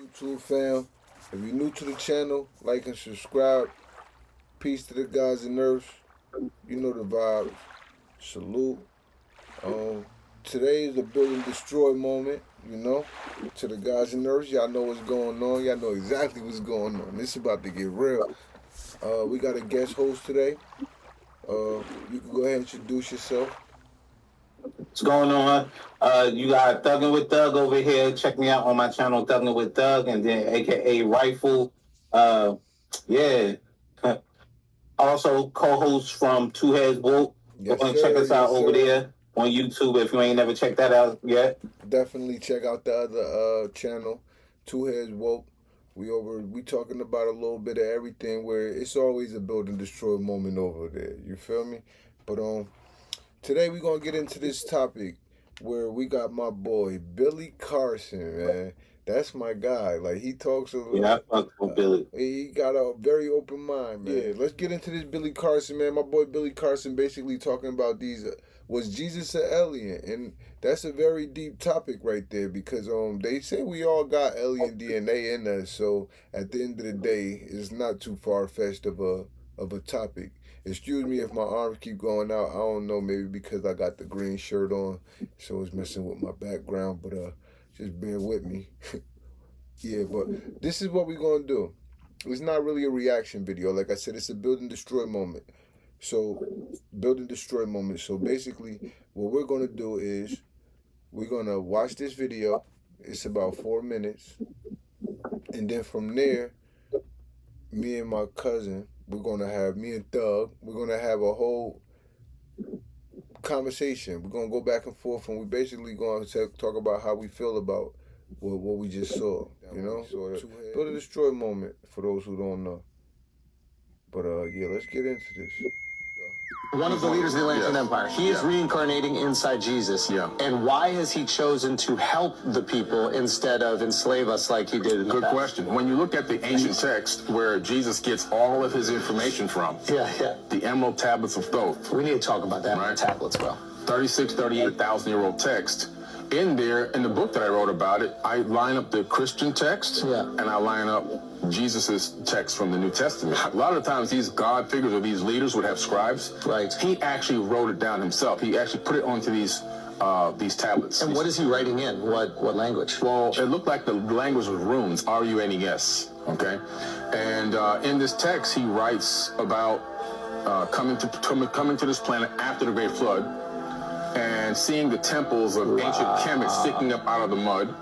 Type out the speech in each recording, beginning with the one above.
YouTube fam, if you're new to the channel, like and subscribe. Peace to the guys and earth. You know the vibes. Salute. Today is a build and destroy moment, you know. To the guys and earth, y'all know what's going on. Y'all know exactly what's going on. This is about to get real. We got a guest host today. You can go ahead and introduce yourself. What's going on? You got Thuggin with Thug over here. Check me out on my channel, Thuggin with Thug, and then AKA Rifle. Yeah. Also co-host from Two Heads Woke. Go and check us out over there on YouTube if you ain't never checked that out yet. Definitely check out the other channel, Two Heads Woke. We talking about a little bit of everything, where it's always a build and destroy moment over there. You feel me? But today we're gonna get into this topic where we got my boy Billy Carson, man. That's my guy. Like, he talks a lot. Yeah, I fuck with Billy. He got a very open mind, man. Yeah, let's get into this Billy Carson, man. My boy Billy Carson basically talking about these. Was Jesus an alien? And that's a very deep topic right there, because they say we all got alien DNA in us. So at the end of the day, it's not too far-fetched of a topic. Excuse me if my arms keep going out. I don't know, maybe because I got the green shirt on, so it's messing with my background, but just bear with me. Yeah, but this is what we're going to do. It's not really a reaction video. Like I said, it's a build and destroy moment. So, build and destroy moment. So, basically, what we're going to do is we're going to watch this video. It's about 4 minutes. And then from there, me and my cousin, me and Thug, we're going to have a whole conversation. We're going to go back and forth, and we're basically going to talk about how we feel about what we just saw, you know? So, build and destroy moment for those who don't know. But, yeah, let's get into this. One of the leaders of the Atlantean Empire. He is reincarnating inside Jesus. Yeah. And why has he chosen to help the people instead of enslave us like he did in the past? Good question. When you look at the ancient text where Jesus gets all of his information from, the emerald tablets of Thoth. We need to talk about that, right? Tablets, well. 38,000-year-old text. In there, in the book that I wrote about it, I line up the Christian text and I line up Jesus's text from the New Testament. A lot of times these God figures or these leaders would have scribes. Right. He actually wrote it down himself. He actually put it onto these tablets. And what is he writing in? What language? Well, it looked like the language was runes, R-U-N-E-S, okay? And in this text, he writes about coming to this planet after the Great Flood, and seeing the temples of ancient Kemet sticking up out of the mud,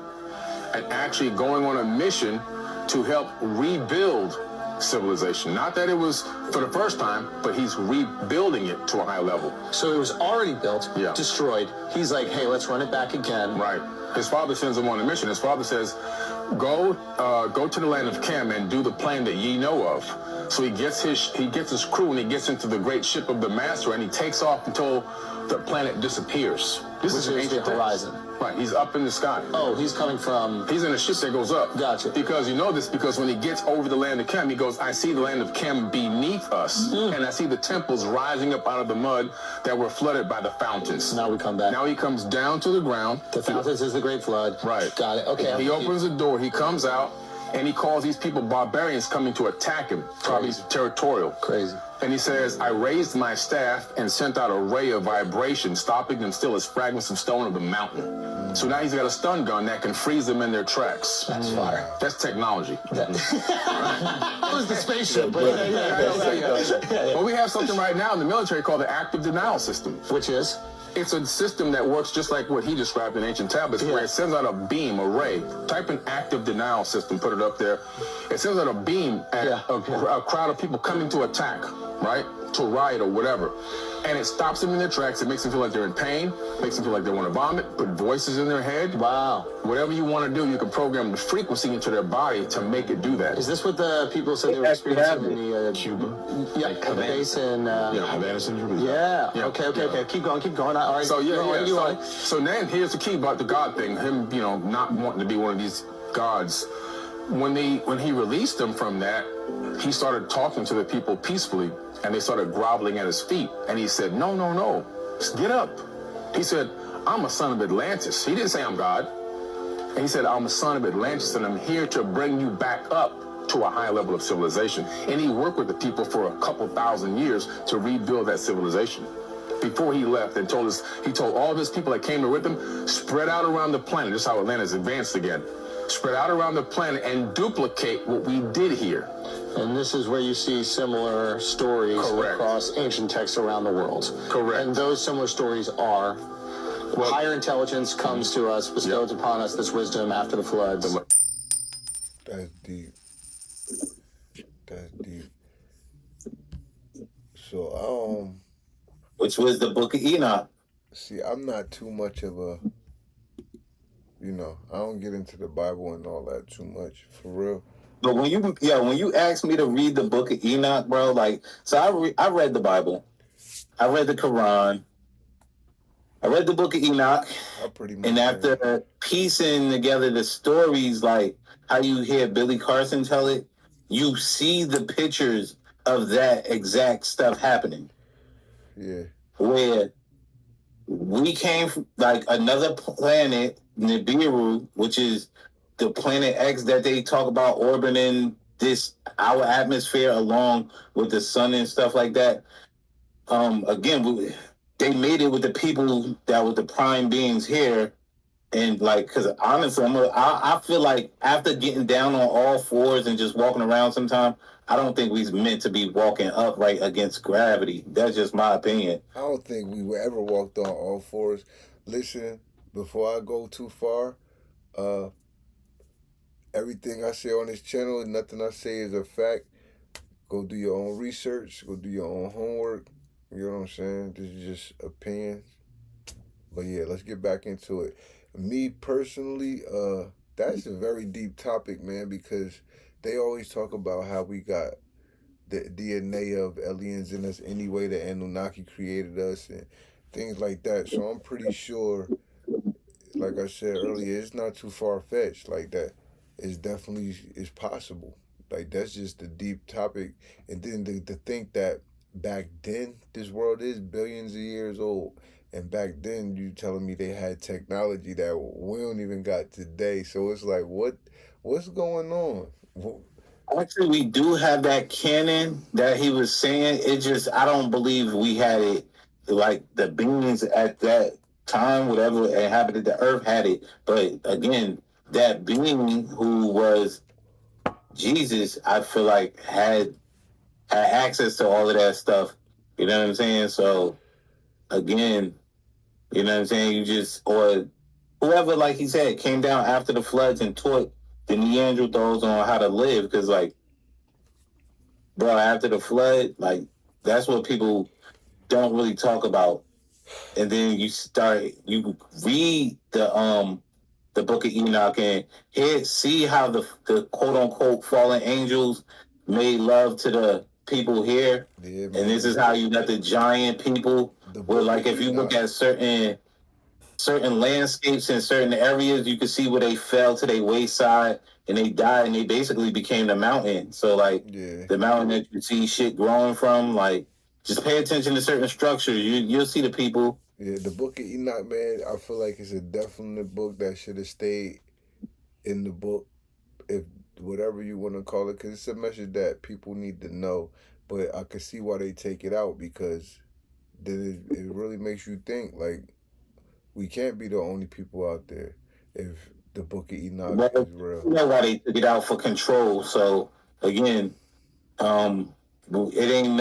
and actually going on a mission to help rebuild civilization. Not that it was for the first time, but he's rebuilding it to a high level. So it was already built, destroyed. He's like, hey, let's run it back again. Right. His father sends him on a mission. His father says, go to the land of Chem and do the plan that ye know of. So he gets his crew and he gets into the great ship of the master, and he takes off until the planet disappears. This is an ancient horizon. Right, he's up in the sky. Oh, he's coming from... He's in a ship that goes up. Gotcha. Because you know this, because when he gets over the land of Chem, he goes, I see the land of Chem beneath us, and I see the temples rising up out of the mud that were flooded by the fountains. Now we come back. Now he comes down to the ground. The fountains is the Great Flood. Right. Got it. Okay. He opens the door, he comes out, and he calls these people barbarians coming to attack him. Probably territorial. Crazy. And he says, I raised my staff and sent out a ray of vibration, stopping them still as fragments of stone of the mountain. So now he's got a stun gun that can freeze them in their tracks. That's fire. That's technology. That was the spaceship. Well, we have something right now in the military called the active denial system. Which is? It's a system that works just like what he described in ancient tablets, where it sends out a beam, a ray. Type in active denial system, put it up there. It sends out a beam at a crowd of people coming to attack, right? To riot or whatever. And it stops them in their tracks. It makes them feel like they're in pain, makes them feel like they want to vomit, put voices in their head. Wow. Whatever you want to do, you can program the frequency into their body to make it do that. Is this what the people said they were experiencing in the Cuba? Yeah, the base in... Havana syndrome. Yeah. Okay. Keep going. All right. So, so then here's the key about the God thing. Him, not wanting to be one of these gods. When he released them from that, he started talking to the people peacefully, and they started groveling at his feet. And he said, no, just get up. He said, I'm a son of Atlantis. He didn't say I'm God. And he said, I'm a son of Atlantis, and I'm here to bring you back up to a high level of civilization. And he worked with the people for a couple thousand years to rebuild that civilization. Before he left and told us, he told all of his people that came with him, spread out around the planet. This is how Atlantis advanced again. Spread out around the planet and duplicate what we did here. And this is where you see similar stories across ancient texts around the world. Correct. And those similar stories are, higher intelligence comes to us, bestows upon us this wisdom after the floods. That's deep. That's deep. So, which was the Book of Enoch. see, I'm not too much of a, I don't get into the Bible and all that too much, for real. But when you asked me to read the Book of Enoch, bro, I read the Bible, I read the Quran, I read the Book of Enoch, and after piecing together the stories, like how you hear Billy Carson tell it, you see the pictures of that exact stuff happening. Yeah. Where we came from, like, another planet, Nibiru, which is the planet X that they talk about orbiting our atmosphere along with the sun and stuff like that. Again, they made it with the people that were the prime beings here. And, like, because honestly, I feel like after getting down on all fours and just walking around sometime, I don't think we's meant to be walking upright against gravity. That's just my opinion. I don't think we ever walked on all fours. Listen, before I go too far, everything I say on this channel, nothing I say is a fact. Go do your own research. Go do your own homework. You know what I'm saying? This is just opinions. But yeah, let's get back into it. Me personally, that's a very deep topic, man, because they always talk about how we got the DNA of aliens in us anyway, the Anunnaki created us and things like that. So I'm pretty sure, like I said earlier, it's not too far-fetched like that. It's possible. Like, that's just a deep topic. And then to think that back then, this world is billions of years old. And back then, you telling me they had technology that we don't even got today. So it's like, what's going on? Actually, we do have that canon that he was saying. It just, I don't believe we had it, like, the beings at that time, whatever inhabited the earth had it. But again, that being who was Jesus, I feel like had access to all of that stuff. You know what I'm saying? So, again, you know what I'm saying? Or whoever, like he said, came down after the floods and taught the Neanderthals on how to live. Because, like, bro, after the flood, like, that's what people don't really talk about. And then you read the Book of Enoch and see how the quote unquote fallen angels made love to the people here. Yeah, and this is how you got the giant people. Where, like, if you look at certain landscapes in certain areas, you can see where they fell to their wayside and they died and they basically became the mountain. So, like, the mountain that you see shit growing from, like, just pay attention to certain structures. You'll see the people. Yeah, the Book of Enoch, man, I feel like it's a definite book that should have stayed in the book, if whatever you want to call it, because it's a message that people need to know. But I can see why they take it out, because then it really makes you think, like, we can't be the only people out there if the Book of Enoch is real. You know why they took it out? For control. So, again, it ain't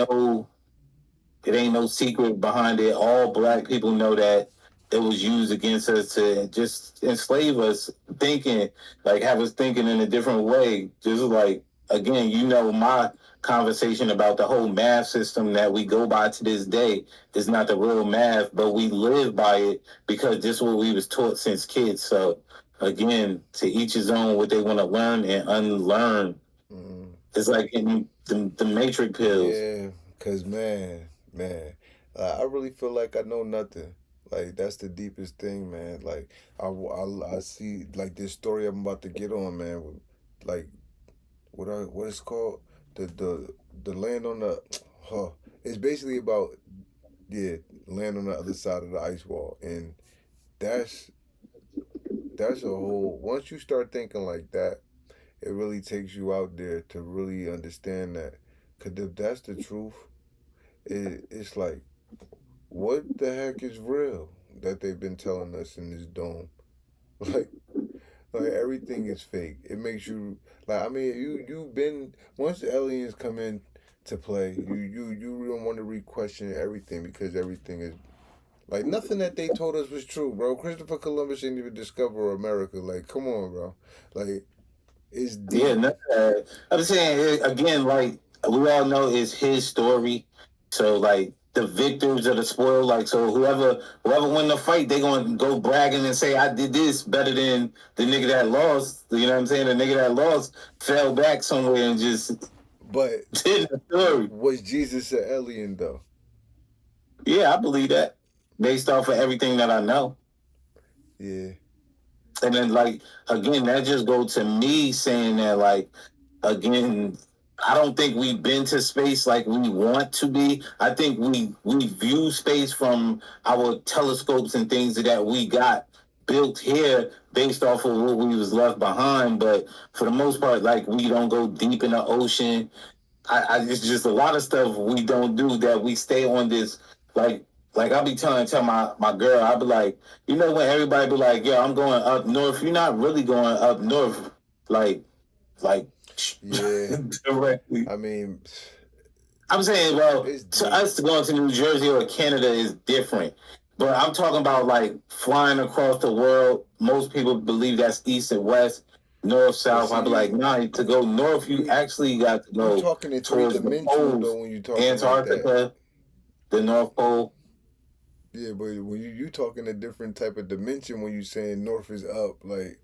no secret behind it. All black people know that it was used against us to just enslave us, have us thinking in a different way. Just like, again, my conversation about the whole math system that we go by to this day is not the real math, but we live by it because this is what we was taught since kids. So, again, to each his own what they want to learn and unlearn. It's like in the Matrix pills. Yeah, because, man, I really feel like I know nothing. Like, that's the deepest thing, man. Like, I see, like, this story I'm about to get on, man. Like, what it's called? The land on the, it's basically about, land on the other side of the ice wall. And that's that's a whole. Once you start thinking like that, it really takes you out there to really understand that. Cause if that's the truth, it's like, what the heck is real that they've been telling us in this dome? Like, like everything is fake. It makes you like. I mean, you've been once the aliens come in to play, you don't want to re-question everything because everything is like nothing that they told us was true, bro. Christopher Columbus didn't even discover America. Like, come on, bro. Like, it's Yeah, deep. no, I'm saying again, like we all know it's his story. So like the victors of the spoil, like so whoever win the fight, they gonna go bragging and say I did this better than the nigga that lost. You know what I'm saying? The nigga that lost fell back somewhere and just But did the story. was Jesus an alien though? Yeah, I believe that based off of everything that I know. Yeah. And then like again, that just goes to me saying that like again, I don't think we've been to space like we want to be. I think we view space from our telescopes and things that we got built here based off of what we was left behind. But for the most part, like we don't go deep in the ocean. It's just a lot of stuff we don't do that we stay on this like I'll be tell my girl, I'll be like, you know when everybody be like, yeah, I'm going up north, you're not really going up north like like Yeah. directly. I mean, I'm saying, well, it's to deep. us going to New Jersey or Canada is different. But I'm talking about like flying across the world. Most people believe that's east and west, north, But south. see, I'd be like, nah, to go north, you you actually got to you go talking in three towards the dimensional though poles, when you talking like that. Antarctica, the North Pole. Yeah, but when you talking a different type of dimension when you saying north is up, like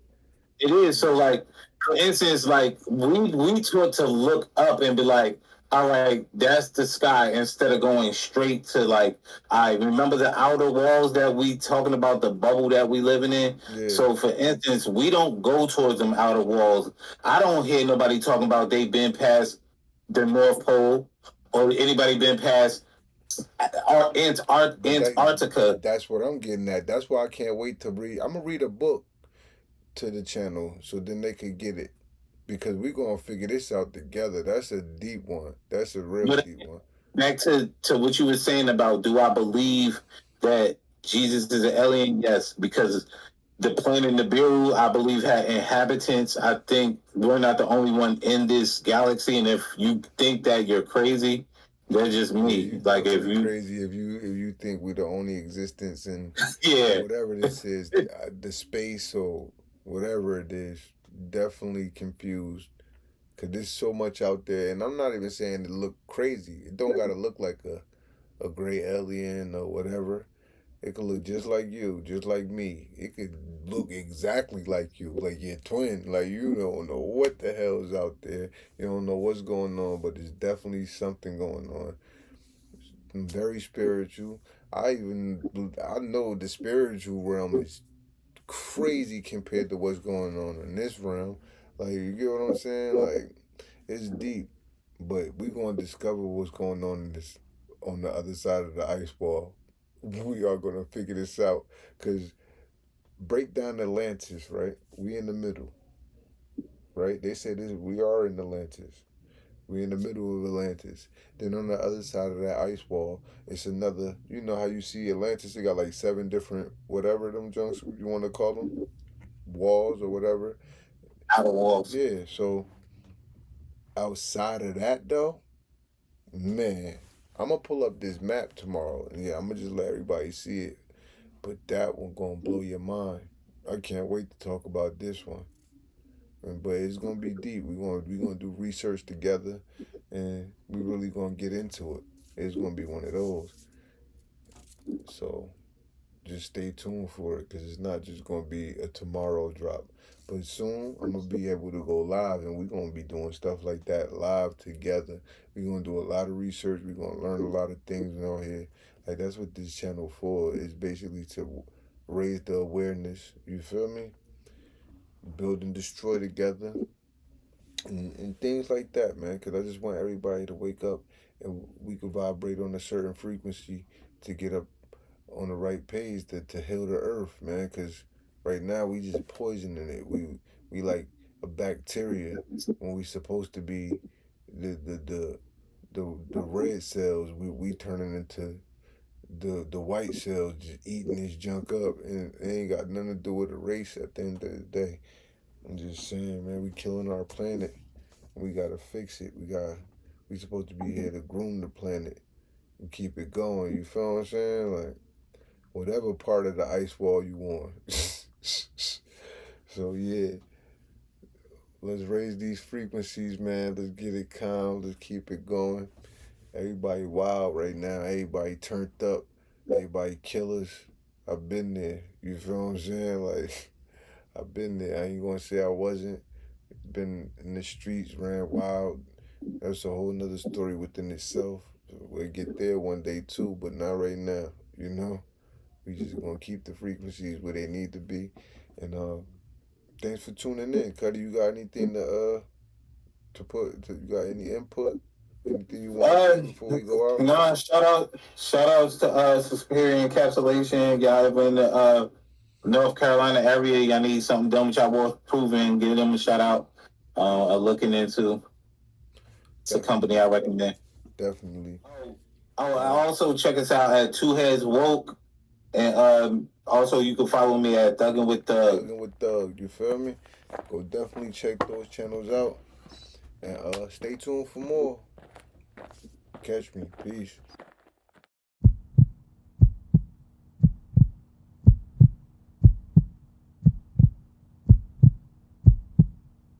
It is. So like for instance, like we taught to look up and be like, all right, that's the sky instead of going straight to like I remember the outer walls that we talking about, the bubble that we living in. yeah. So for instance, we don't go towards them outer walls. I don't hear nobody talking about they've been past the North Pole or anybody been past But Antarctica. that's what I'm getting at. That's why I can't wait to read. I'm gonna read a book to the channel so then they could get it because we gonna figure this out together. That's a deep one. That's a real But deep one. back to what you were saying about do I believe that Jesus is an alien? Yes, because the planet Nibiru, I believe, had inhabitants. I think we're not the only one in this galaxy, and if you think that, you're crazy. That's just Yeah, me. you Like if definitely you, crazy if you think we're the only existence in yeah, whatever this is, the space or whatever it is. Definitely confused because there's so much out there, and I'm not even saying it look crazy. It don't gotta look like a gray alien or whatever. It could look just like you, just like me. It could look exactly like you, like your twin. Like you don't know what the hell is out there. You don't know what's going on, but there's definitely something going on. Very spiritual. I know the spiritual realm is crazy compared to what's going on in this realm. Like you get what I'm saying? Like it's deep, but we gonna discover what's going on in this on the other side of the ice wall. We are gonna figure this out because break down Atlantis, right? We in the middle, right? They say this. We are in Atlantis. We in the middle of Atlantis. Then on the other side of that ice wall, it's another. You know how you see Atlantis? They got like 7 different whatever them junks you want to call them walls or whatever. outer walls. Yeah. So outside of that though, man, I'm gonna pull up this map tomorrow. And yeah, I'm gonna just let everybody see it. But that one gonna blow your mind. I can't wait to talk about this one. But it's gonna be deep. We gonna do research together, and we really gonna get into it. It's gonna be one of those. So just stay tuned for it, because it's not just gonna be a tomorrow drop. But soon I'm gonna be able to go live, and we're gonna be doing stuff like that live together. We're gonna do a lot of research. We're gonna learn a lot of things on here. Like that's what this channel for is basically to raise the awareness. You feel me? Build and destroy together and things like that, man. Because I just want everybody to wake up and we could vibrate on a certain frequency to get up on the right page to heal the earth, man. Because Right now, we just poisoning it. We like a bacteria when we supposed to be the the the the red cells. We turning into the white cells, just eating this junk up, and it ain't got nothing to do with the race. At the end of the day, I'm just saying, man, we killing our planet. We gotta fix it. We supposed to be here to groom the planet and keep it going. You feel what I'm saying? Like whatever part of the ice wall you want. So yeah, let's raise these frequencies, man. Let's get it calm. Let's keep it going. Everybody wild right now. Everybody turned up. Everybody killers. I've been there. You feel what I'm saying? Like I've been there. I ain't gonna say I wasn't. Been in the streets, ran wild. That's a whole nother story within itself. We'll get there one day too, but not right now. You know, we just gonna keep the frequencies where they need to be. And thanks for tuning in, Cuddy. You got anything to put? You got any input? Anything you want to say before we go out? No, shout outs to Superior Encapsulation. Y'all ever in the North Carolina area, y'all need something done with y'all boys proving, give them a shout out. Looking into. It's a company I recommend. Definitely. Oh, I also check us out at Two Heads Woke, and also you can follow me at Thuggin with Thug. Thuggin with Thug, you feel me? Go definitely check those channels out, and stay tuned for more. Catch me, peace.